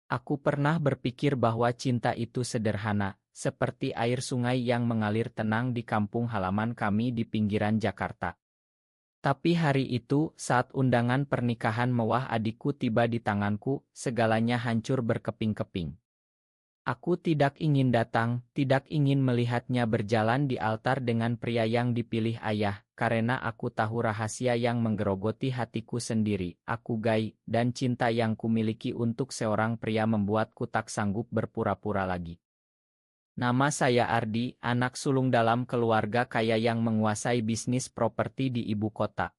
Aku pernah berpikir bahwa cinta itu sederhana, seperti air sungai yang mengalir tenang di kampung halaman kami di pinggiran Jakarta. Tapi hari itu, saat undangan pernikahan mewah adikku tiba di tanganku, segalanya hancur berkeping-keping. Aku tidak ingin datang, tidak ingin melihatnya berjalan di altar dengan pria yang dipilih ayah, karena aku tahu rahasia yang menggerogoti hatiku sendiri. Aku gay, dan cinta yang kumiliki untuk seorang pria membuatku tak sanggup berpura-pura lagi. Nama saya Ardi, anak sulung dalam keluarga kaya yang menguasai bisnis properti di ibu kota.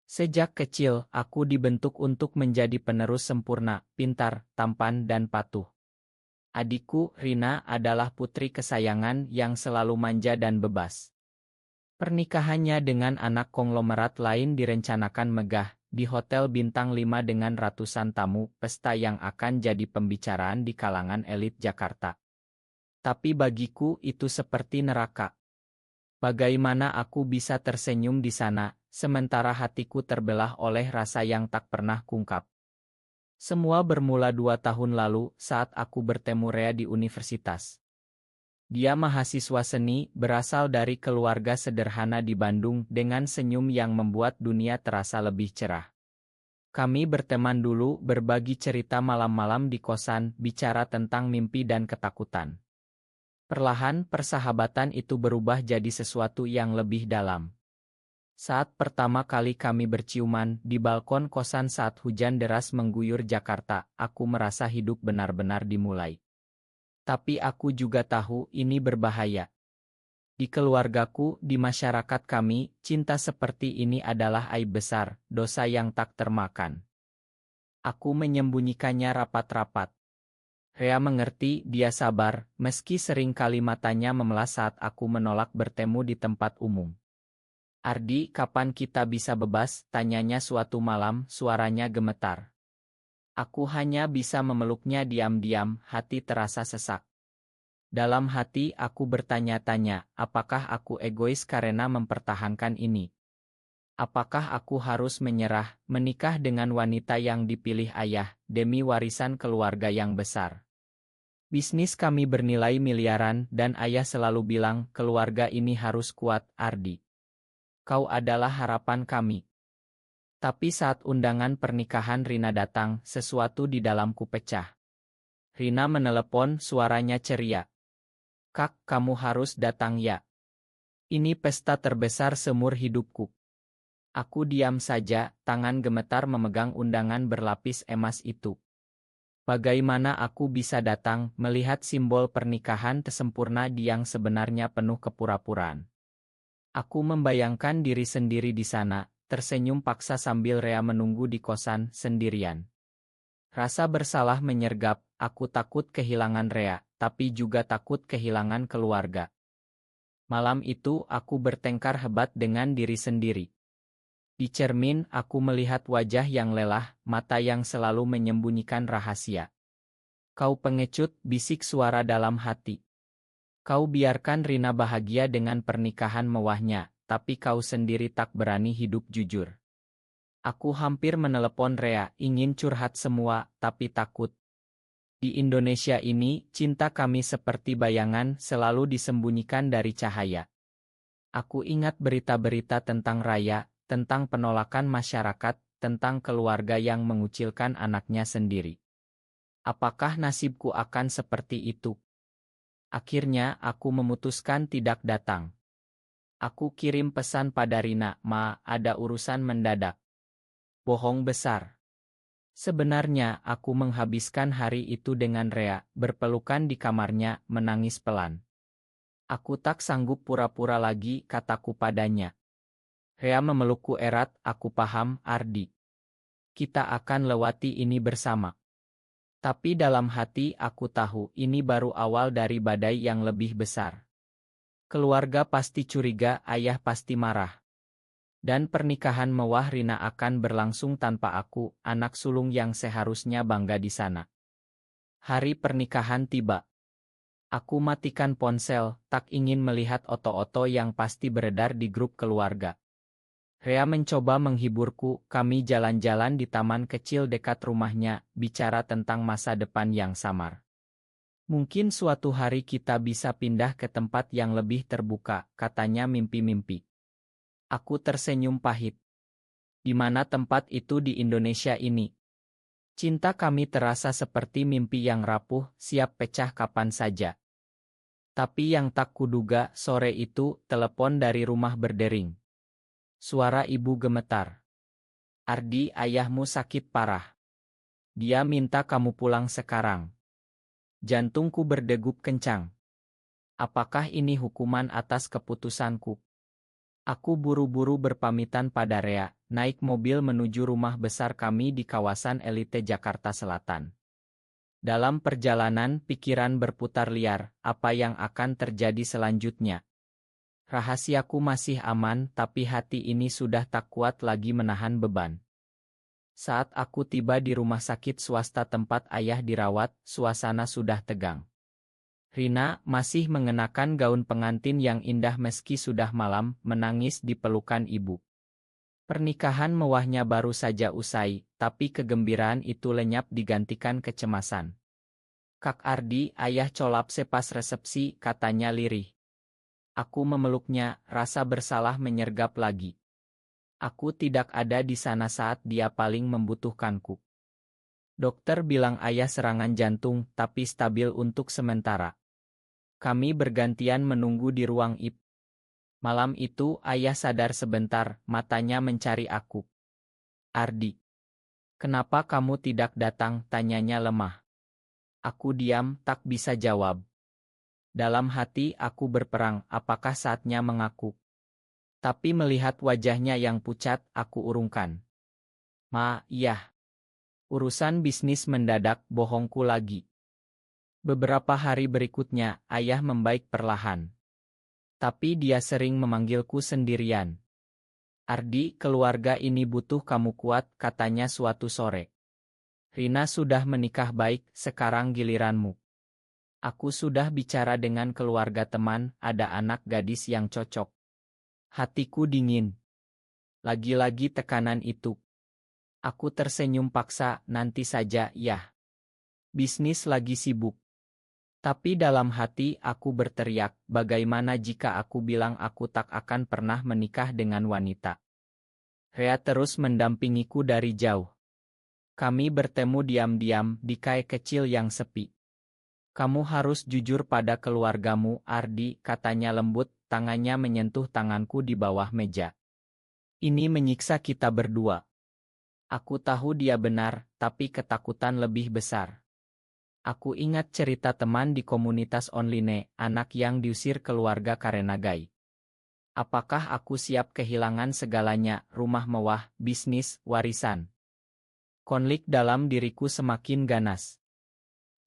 Sejak kecil, aku dibentuk untuk menjadi penerus sempurna, pintar, tampan dan patuh. Adikku, Rina, adalah putri kesayangan yang selalu manja dan bebas. Pernikahannya dengan anak konglomerat lain direncanakan megah, di hotel bintang 5 dengan ratusan tamu, pesta yang akan jadi pembicaraan di kalangan elit Jakarta. Tapi bagiku itu seperti neraka. Bagaimana aku bisa tersenyum di sana, sementara hatiku terbelah oleh rasa yang tak pernah kungkap. Semua bermula 2 tahun lalu saat aku bertemu Rea di universitas. Dia mahasiswa seni, berasal dari keluarga sederhana di Bandung dengan senyum yang membuat dunia terasa lebih cerah. Kami berteman dulu, berbagi cerita malam-malam di kosan, bicara tentang mimpi dan ketakutan. Perlahan, persahabatan itu berubah jadi sesuatu yang lebih dalam. Saat pertama kali kami berciuman di balkon kosan saat hujan deras mengguyur Jakarta, aku merasa hidup benar-benar dimulai. Tapi aku juga tahu ini berbahaya. Di keluargaku, di masyarakat kami, cinta seperti ini adalah aib besar, dosa yang tak termakan. Aku menyembunyikannya rapat-rapat. Rea mengerti, dia sabar, meski sering kali matanya memelas saat aku menolak bertemu di tempat umum. Ardi, kapan kita bisa bebas? Tanyanya suatu malam, suaranya gemetar. Aku hanya bisa memeluknya diam-diam, hati terasa sesak. Dalam hati aku bertanya-tanya, apakah aku egois karena mempertahankan ini? Apakah aku harus menyerah, menikah dengan wanita yang dipilih ayah, demi warisan keluarga yang besar? Bisnis kami bernilai miliaran, dan ayah selalu bilang, keluarga ini harus kuat, Ardi. Kau adalah harapan kami. Tapi saat undangan pernikahan Rina datang, sesuatu di dalamku pecah. Rina menelepon, suaranya ceria. Kak, kamu harus datang ya. Ini pesta terbesar seumur hidupku. Aku diam saja, tangan gemetar memegang undangan berlapis emas itu. Bagaimana aku bisa datang, melihat simbol pernikahan sempurna yang sebenarnya penuh kepura-puraan? Aku membayangkan diri sendiri di sana, tersenyum paksa sambil Rea menunggu di kosan, sendirian. Rasa bersalah menyergap, aku takut kehilangan Rea, tapi juga takut kehilangan keluarga. Malam itu aku bertengkar hebat dengan diri sendiri. Di cermin, aku melihat wajah yang lelah, mata yang selalu menyembunyikan rahasia. Kau pengecut, bisik suara dalam hati. Kau biarkan Rina bahagia dengan pernikahan mewahnya, tapi kau sendiri tak berani hidup jujur. Aku hampir menelepon Rea, ingin curhat semua, tapi takut. Di Indonesia ini, cinta kami seperti bayangan selalu disembunyikan dari cahaya. Aku ingat berita-berita tentang Raya, tentang penolakan masyarakat, tentang keluarga yang mengucilkan anaknya sendiri. Apakah nasibku akan seperti itu? Akhirnya, aku memutuskan tidak datang. Aku kirim pesan pada Rina, Ma, ada urusan mendadak. Bohong besar. Sebenarnya, aku menghabiskan hari itu dengan Rea, berpelukan di kamarnya, menangis pelan. Aku tak sanggup pura-pura lagi, kataku padanya. Rea memelukku erat, aku paham, Ardi. Kita akan lewati ini bersama. Tapi dalam hati aku tahu ini baru awal dari badai yang lebih besar. Keluarga pasti curiga, ayah pasti marah. Dan pernikahan mewah Rina akan berlangsung tanpa aku, anak sulung yang seharusnya bangga di sana. Hari pernikahan tiba. Aku matikan ponsel, tak ingin melihat oto-oto yang pasti beredar di grup keluarga. Rea mencoba menghiburku, kami jalan-jalan di taman kecil dekat rumahnya, bicara tentang masa depan yang samar. Mungkin suatu hari kita bisa pindah ke tempat yang lebih terbuka, katanya mimpi-mimpi. Aku tersenyum pahit. Di mana tempat itu di Indonesia ini? Cinta kami terasa seperti mimpi yang rapuh, siap pecah kapan saja. Tapi yang tak kuduga, sore itu, telepon dari rumah berdering. Suara ibu gemetar. Ardi, ayahmu sakit parah. Dia minta kamu pulang sekarang. Jantungku berdegup kencang. Apakah ini hukuman atas keputusanku? Aku buru-buru berpamitan pada Rea, naik mobil menuju rumah besar kami di kawasan elite Jakarta Selatan. Dalam perjalanan, pikiran berputar liar, apa yang akan terjadi selanjutnya. Rahasiaku masih aman, tapi hati ini sudah tak kuat lagi menahan beban. Saat aku tiba di rumah sakit swasta tempat ayah dirawat, suasana sudah tegang. Rina, masih mengenakan gaun pengantin yang indah meski sudah malam, menangis di pelukan ibu. Pernikahan mewahnya baru saja usai, tapi kegembiraan itu lenyap digantikan kecemasan. Kak Ardi, ayah colapse pas resepsi, katanya lirih. Aku memeluknya, rasa bersalah menyergap lagi. Aku tidak ada di sana saat dia paling membutuhkanku. Dokter bilang ayah serangan jantung, tapi stabil untuk sementara. Kami bergantian menunggu di ruang IP. Malam itu ayah sadar sebentar, matanya mencari aku. Ardi, kenapa kamu tidak datang? Tanyanya lemah. Aku diam, tak bisa jawab. Dalam hati aku berperang, apakah saatnya mengaku? Tapi melihat wajahnya yang pucat, aku urungkan. Ma, iya. Urusan bisnis mendadak, bohongku lagi. Beberapa hari berikutnya, ayah membaik perlahan. Tapi dia sering memanggilku sendirian. Ardi, keluarga ini butuh kamu kuat, katanya suatu sore. Rina sudah menikah baik, sekarang giliranmu. Aku sudah bicara dengan keluarga teman, ada anak gadis yang cocok. Hatiku dingin. Lagi-lagi tekanan itu. Aku tersenyum paksa, nanti saja, ya. Bisnis lagi sibuk. Tapi dalam hati aku berteriak, bagaimana jika aku bilang aku tak akan pernah menikah dengan wanita? Rea terus mendampingiku dari jauh. Kami bertemu diam-diam di kai kecil yang sepi. Kamu harus jujur pada keluargamu, Ardi, katanya lembut, tangannya menyentuh tanganku di bawah meja. Ini menyiksa kita berdua. Aku tahu dia benar, tapi ketakutan lebih besar. Aku ingat cerita teman di komunitas online, anak yang diusir keluarga karena gay. Apakah aku siap kehilangan segalanya, rumah mewah, bisnis, warisan? Konflik dalam diriku semakin ganas.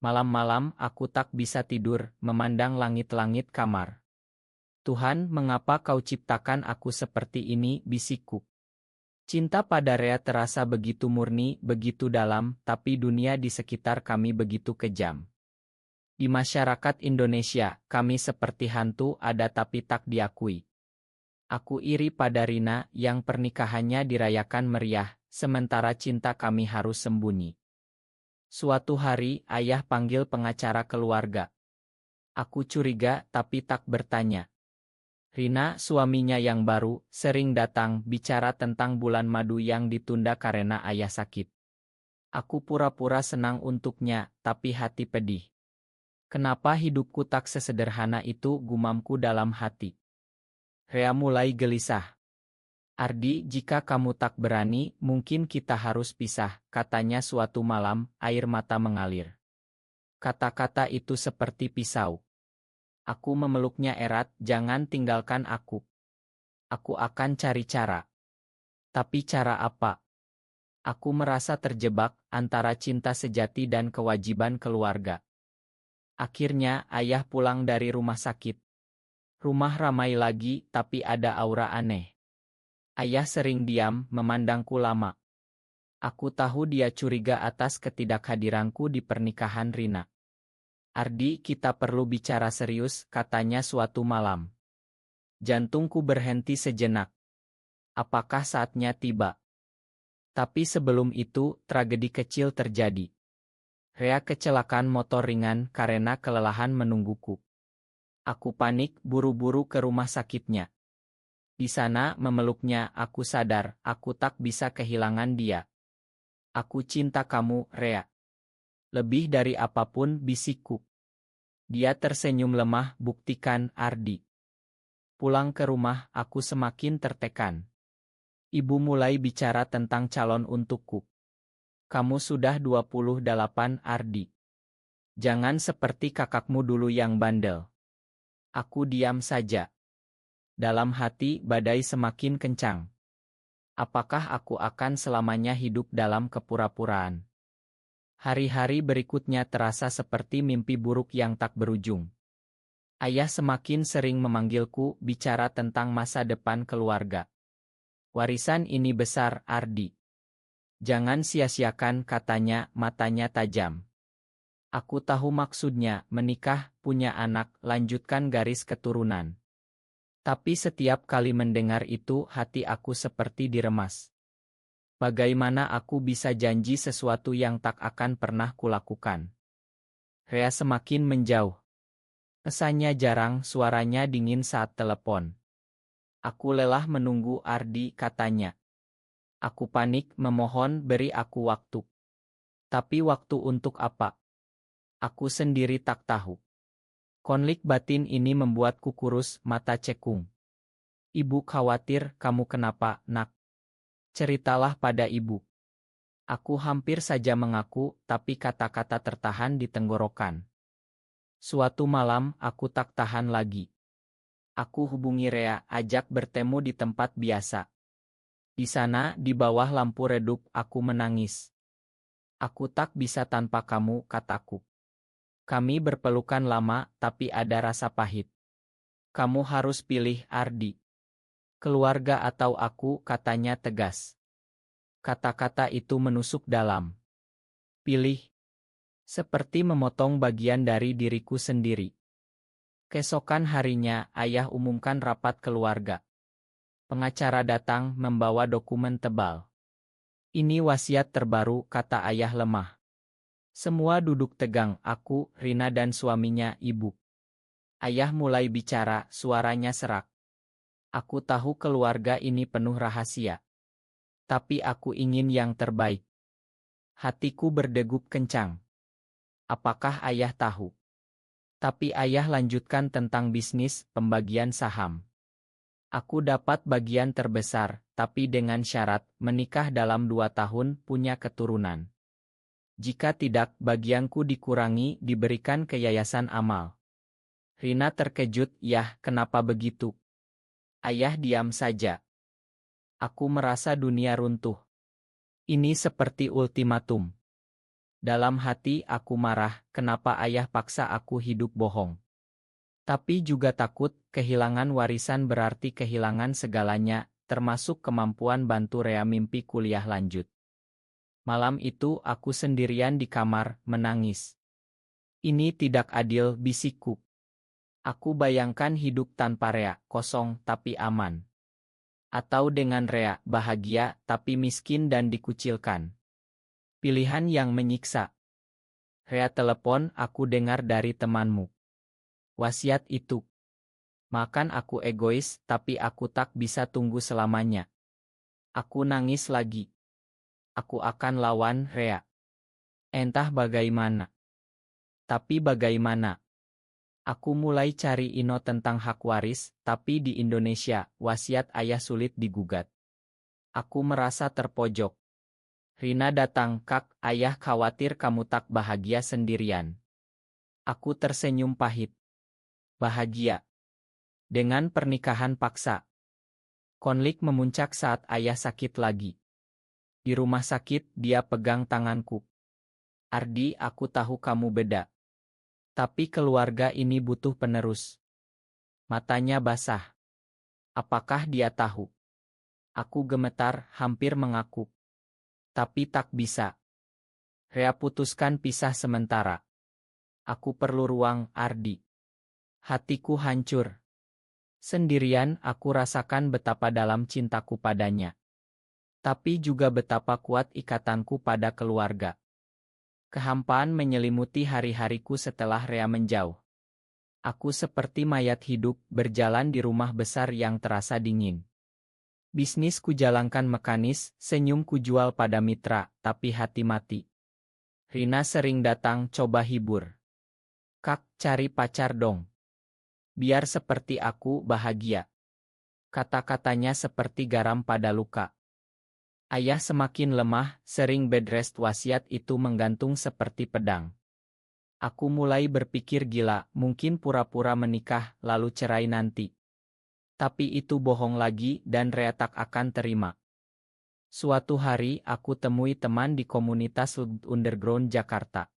Malam-malam aku tak bisa tidur, memandang langit-langit kamar. Tuhan, mengapa kau ciptakan aku seperti ini, bisikku. Cinta pada Rea terasa begitu murni, begitu dalam, tapi dunia di sekitar kami begitu kejam. Di masyarakat Indonesia, kami seperti hantu, ada tapi tak diakui. Aku iri pada Rina yang pernikahannya dirayakan meriah, sementara cinta kami harus sembunyi. Suatu hari, ayah panggil pengacara keluarga. Aku curiga tapi tak bertanya. Rina, suaminya yang baru, sering datang bicara tentang bulan madu yang ditunda karena ayah sakit. Aku pura-pura senang untuknya, tapi hati pedih. Kenapa hidupku tak sesederhana itu, gumamku dalam hati. Rea mulai gelisah. Ardi, jika kamu tak berani, mungkin kita harus pisah, katanya suatu malam, air mata mengalir. Kata-kata itu seperti pisau. Aku memeluknya erat, jangan tinggalkan aku. Aku akan cari cara. Tapi cara apa? Aku merasa terjebak antara cinta sejati dan kewajiban keluarga. Akhirnya, ayah pulang dari rumah sakit. Rumah ramai lagi, tapi ada aura aneh. Ayah sering diam, memandangku lama. Aku tahu dia curiga atas ketidakhadiranku di pernikahan Rina. Ardi, kita perlu bicara serius, katanya suatu malam. Jantungku berhenti sejenak. Apakah saatnya tiba? Tapi sebelum itu, tragedi kecil terjadi. Rea kecelakaan motor ringan karena kelelahan menungguku. Aku panik, buru-buru ke rumah sakitnya. Di sana, memeluknya, aku sadar, aku tak bisa kehilangan dia. Aku cinta kamu, Rea. Lebih dari apapun, bisikku. Dia tersenyum lemah, buktikan, Ardi. Pulang ke rumah, aku semakin tertekan. Ibu mulai bicara tentang calon untukku. Kamu sudah 28, Ardi. Jangan seperti kakakmu dulu yang bandel. Aku diam saja. Dalam hati, badai semakin kencang. Apakah aku akan selamanya hidup dalam kepura-puraan? Hari-hari berikutnya terasa seperti mimpi buruk yang tak berujung. Ayah semakin sering memanggilku bicara tentang masa depan keluarga. Warisan ini besar, Ardi. Jangan sia-siakan, katanya, matanya tajam. Aku tahu maksudnya, menikah, punya anak, lanjutkan garis keturunan. Tapi setiap kali mendengar itu, hati aku seperti diremas. Bagaimana aku bisa janji sesuatu yang tak akan pernah kulakukan? Rea semakin menjauh. Pesannya jarang, suaranya dingin saat telepon. Aku lelah menunggu, Ardi, katanya. Aku panik, memohon beri aku waktu. Tapi waktu untuk apa? Aku sendiri tak tahu. Konflik batin ini membuatku kurus, mata cekung. Ibu khawatir, kamu kenapa, nak? Ceritalah pada ibu. Aku hampir saja mengaku, tapi kata-kata tertahan di tenggorokan. Suatu malam, aku tak tahan lagi. Aku hubungi Rea, ajak bertemu di tempat biasa. Di sana, di bawah lampu redup, aku menangis. Aku tak bisa tanpa kamu, kataku. Kami berpelukan lama, tapi ada rasa pahit. Kamu harus pilih, Ardi. Keluarga atau aku, katanya tegas. Kata-kata itu menusuk dalam. Pilih. Seperti memotong bagian dari diriku sendiri. Keesokan harinya, ayah umumkan rapat keluarga. Pengacara datang membawa dokumen tebal. Ini wasiat terbaru, kata ayah lemah. Semua duduk tegang, aku, Rina dan suaminya, ibu. Ayah mulai bicara, suaranya serak. Aku tahu keluarga ini penuh rahasia. Tapi aku ingin yang terbaik. Hatiku berdegup kencang. Apakah ayah tahu? Tapi ayah lanjutkan tentang bisnis, pembagian saham. Aku dapat bagian terbesar, tapi dengan syarat, menikah dalam 2 tahun, punya keturunan. Jika tidak, bagianku dikurangi, diberikan ke yayasan amal. Rina terkejut, yah, kenapa begitu? Ayah diam saja. Aku merasa dunia runtuh. Ini seperti ultimatum. Dalam hati aku marah, kenapa ayah paksa aku hidup bohong. Tapi juga takut, kehilangan warisan berarti kehilangan segalanya, termasuk kemampuan bantu Rea mimpi kuliah lanjut. Malam itu aku sendirian di kamar, menangis. Ini tidak adil, bisikku. Aku bayangkan hidup tanpa Rea, kosong tapi aman. Atau dengan Rea, bahagia tapi miskin dan dikucilkan. Pilihan yang menyiksa. Rea telepon, aku dengar dari temanmu. Wasiat itu. Makan aku egois, tapi aku tak bisa tunggu selamanya. Aku nangis lagi. Aku akan lawan Rea. Entah bagaimana. Tapi bagaimana? Aku mulai cari info tentang hak waris, tapi di Indonesia, wasiat ayah sulit digugat. Aku merasa terpojok. Rina datang, Kak, ayah khawatir kamu tak bahagia sendirian. Aku tersenyum pahit. Bahagia. Dengan pernikahan paksa. Konflik memuncak saat ayah sakit lagi. Di rumah sakit, dia pegang tanganku. Ardi, aku tahu kamu beda. Tapi keluarga ini butuh penerus. Matanya basah. Apakah dia tahu? Aku gemetar, hampir mengaku. Tapi tak bisa. Rea putuskan pisah sementara. Aku perlu ruang, Ardi. Hatiku hancur. Sendirian aku rasakan betapa dalam cintaku padanya. Tapi juga betapa kuat ikatanku pada keluarga. Kehampaan menyelimuti hari-hariku setelah Rea menjauh. Aku seperti mayat hidup berjalan di rumah besar yang terasa dingin. Bisnis ku jalankan mekanis, senyum ku jual pada mitra, tapi hati mati. Rina sering datang coba hibur. Kak, cari pacar dong. Biar seperti aku bahagia. Kata-katanya seperti garam pada luka. Ayah semakin lemah, sering bed rest wasiat itu menggantung seperti pedang. Aku mulai berpikir gila, mungkin pura-pura menikah, lalu cerai nanti. Tapi itu bohong lagi dan Rea tak akan terima. Suatu hari aku temui teman di komunitas underground Jakarta.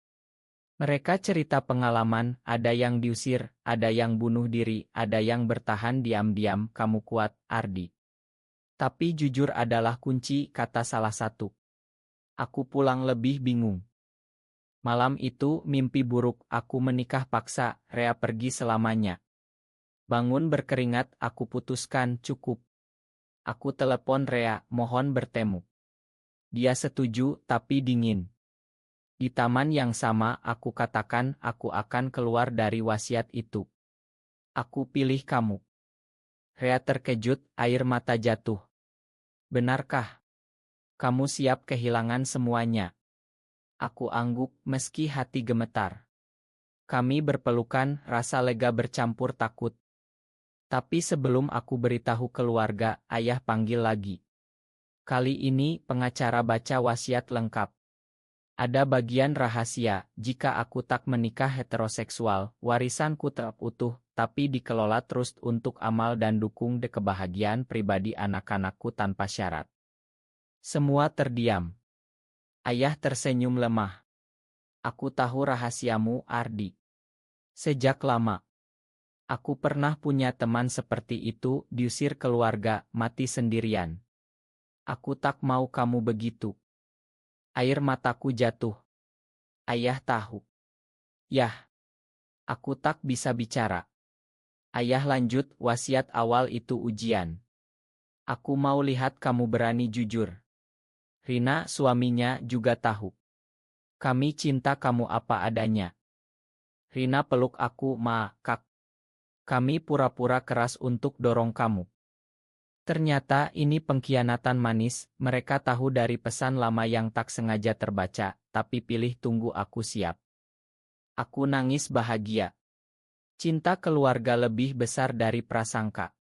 Mereka cerita pengalaman, ada yang diusir, ada yang bunuh diri, ada yang bertahan diam-diam, kamu kuat, Ardi. Tapi jujur adalah kunci, kata salah satu. Aku pulang lebih bingung. Malam itu mimpi buruk, aku menikah paksa, Rea pergi selamanya. Bangun berkeringat, aku putuskan cukup. Aku telepon Rea, mohon bertemu. Dia setuju, tapi dingin. Di taman yang sama, aku katakan aku akan keluar dari wasiat itu. Aku pilih kamu. Rea terkejut, air mata jatuh. Benarkah? Kamu siap kehilangan semuanya? Aku angguk, meski hati gemetar. Kami berpelukan, rasa lega bercampur takut. Tapi sebelum aku beritahu keluarga, ayah panggil lagi. Kali ini pengacara baca wasiat lengkap. Ada bagian rahasia, jika aku tak menikah heteroseksual, warisanku tetap utuh, tapi dikelola terus untuk amal dan dukung kebahagiaan pribadi anak-anakku tanpa syarat. Semua terdiam. Ayah tersenyum lemah. Aku tahu rahasiamu, Ardi. Sejak lama. Aku pernah punya teman seperti itu, diusir keluarga, mati sendirian. Aku tak mau kamu begitu. Air mataku jatuh. Ayah tahu. Yah. Aku tak bisa bicara. Ayah lanjut, wasiat awal itu ujian. Aku mau lihat kamu berani jujur. Rina, suaminya, juga tahu. Kami cinta kamu apa adanya. Rina peluk aku, Kak. Kami pura-pura keras untuk dorong kamu. Ternyata ini pengkhianatan manis, mereka tahu dari pesan lama yang tak sengaja terbaca, tapi pilih tunggu aku siap. Aku nangis bahagia. Cinta keluarga lebih besar dari prasangka.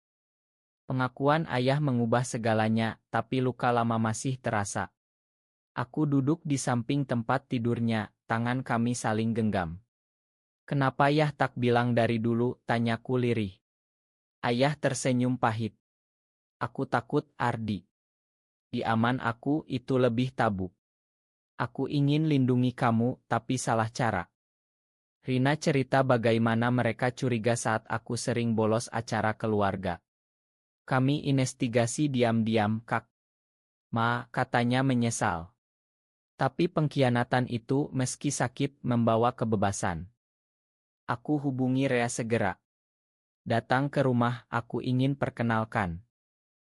Pengakuan ayah mengubah segalanya, tapi luka lama masih terasa. Aku duduk di samping tempat tidurnya, tangan kami saling genggam. Kenapa ayah tak bilang dari dulu, tanyaku lirih. Ayah tersenyum pahit. Aku takut, Ardi. Di aman aku itu lebih tabu. Aku ingin lindungi kamu, tapi salah cara. Rina cerita bagaimana mereka curiga saat aku sering bolos acara keluarga. Kami investigasi diam-diam, Kak. Katanya menyesal. Tapi pengkhianatan itu meski sakit membawa kebebasan. Aku hubungi Rea segera. Datang ke rumah, aku ingin perkenalkan.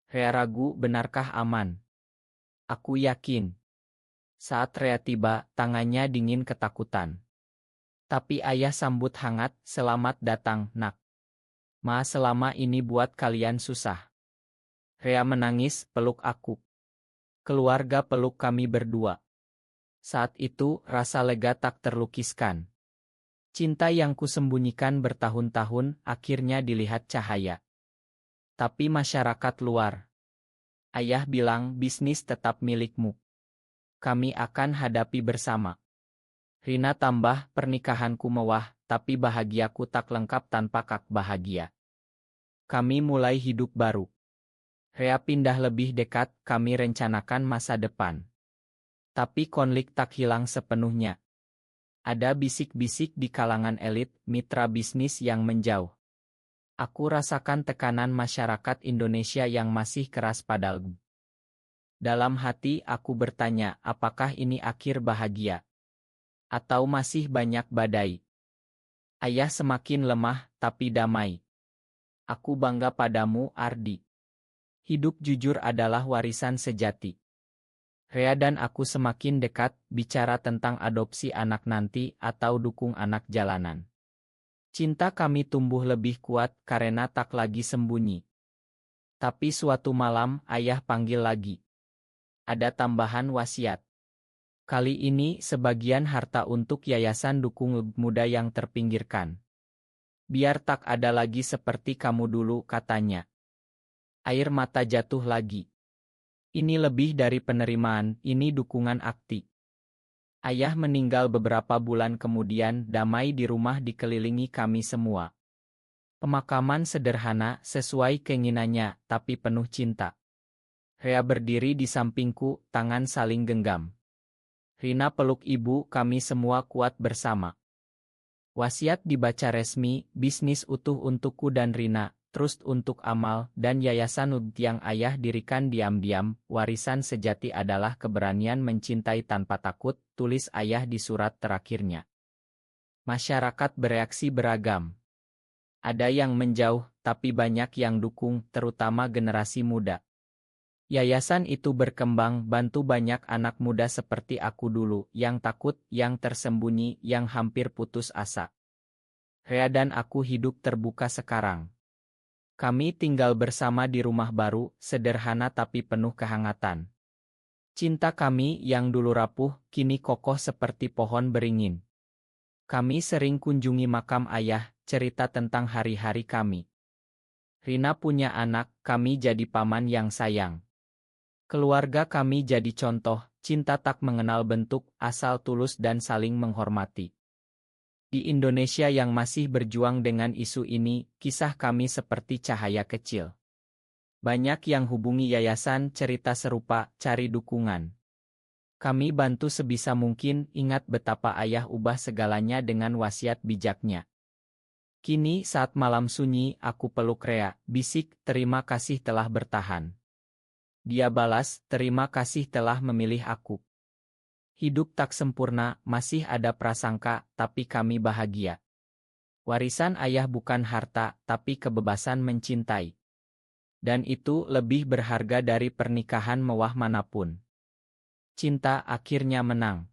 Rea ragu, benarkah aman? Aku yakin. Saat Rea tiba, tangannya dingin ketakutan. Tapi ayah sambut hangat, selamat datang, nak. Selama ini buat kalian susah. Rea menangis, peluk aku. Keluarga peluk kami berdua. Saat itu, rasa lega tak terlukiskan. Cinta yang kusembunyikan bertahun-tahun akhirnya dilihat cahaya. Tapi masyarakat luar. Ayah bilang bisnis tetap milikmu. Kami akan hadapi bersama. Rina tambah, pernikahanku mewah, tapi bahagiaku tak lengkap tanpa Kak bahagia. Kami mulai hidup baru. Rea pindah lebih dekat, kami rencanakan masa depan. Tapi konflik tak hilang sepenuhnya. Ada bisik-bisik di kalangan elit, mitra bisnis yang menjauh. Aku rasakan tekanan masyarakat Indonesia yang masih keras padaku. Dalam hati aku bertanya, apakah ini akhir bahagia? Atau masih banyak badai? Ayah semakin lemah, tapi damai. Aku bangga padamu, Ardi. Hidup jujur adalah warisan sejati. Rea dan aku semakin dekat, bicara tentang adopsi anak nanti atau dukung anak jalanan. Cinta kami tumbuh lebih kuat karena tak lagi sembunyi. Tapi suatu malam, ayah panggil lagi. Ada tambahan wasiat. Kali ini sebagian harta untuk yayasan dukung muda yang terpinggirkan. Biar tak ada lagi seperti kamu dulu, katanya. Air mata jatuh lagi. Ini lebih dari penerimaan, ini dukungan akti. Ayah meninggal beberapa bulan kemudian, damai di rumah dikelilingi kami semua. Pemakaman sederhana, sesuai keinginannya, tapi penuh cinta. Rea berdiri di sampingku, tangan saling genggam. Rina peluk ibu, kami semua kuat bersama. Wasiat dibaca resmi, bisnis utuh untukku dan Rina, trust untuk Amal, dan yayasan yang ayah dirikan diam-diam. Warisan sejati adalah keberanian mencintai tanpa takut, tulis ayah di surat terakhirnya. Masyarakat bereaksi beragam. Ada yang menjauh, tapi banyak yang dukung, terutama generasi muda. Yayasan itu berkembang, bantu banyak anak muda seperti aku dulu, yang takut, yang tersembunyi, yang hampir putus asa. Rea dan aku hidup terbuka sekarang. Kami tinggal bersama di rumah baru, sederhana tapi penuh kehangatan. Cinta kami yang dulu rapuh, kini kokoh seperti pohon beringin. Kami sering kunjungi makam ayah, cerita tentang hari-hari kami. Rina punya anak, kami jadi paman yang sayang. Keluarga kami jadi contoh, cinta tak mengenal bentuk, asal tulus dan saling menghormati. Di Indonesia yang masih berjuang dengan isu ini, kisah kami seperti cahaya kecil. Banyak yang hubungi yayasan, cerita serupa, cari dukungan. Kami bantu sebisa mungkin, ingat betapa ayah ubah segalanya dengan wasiat bijaknya. Kini saat malam sunyi, aku peluk Rea, bisik, terima kasih telah bertahan. Dia balas, terima kasih telah memilih aku. Hidup tak sempurna, masih ada prasangka, tapi kami bahagia. Warisan ayah bukan harta, tapi kebebasan mencintai. Dan itu lebih berharga dari pernikahan mewah manapun. Cinta akhirnya menang.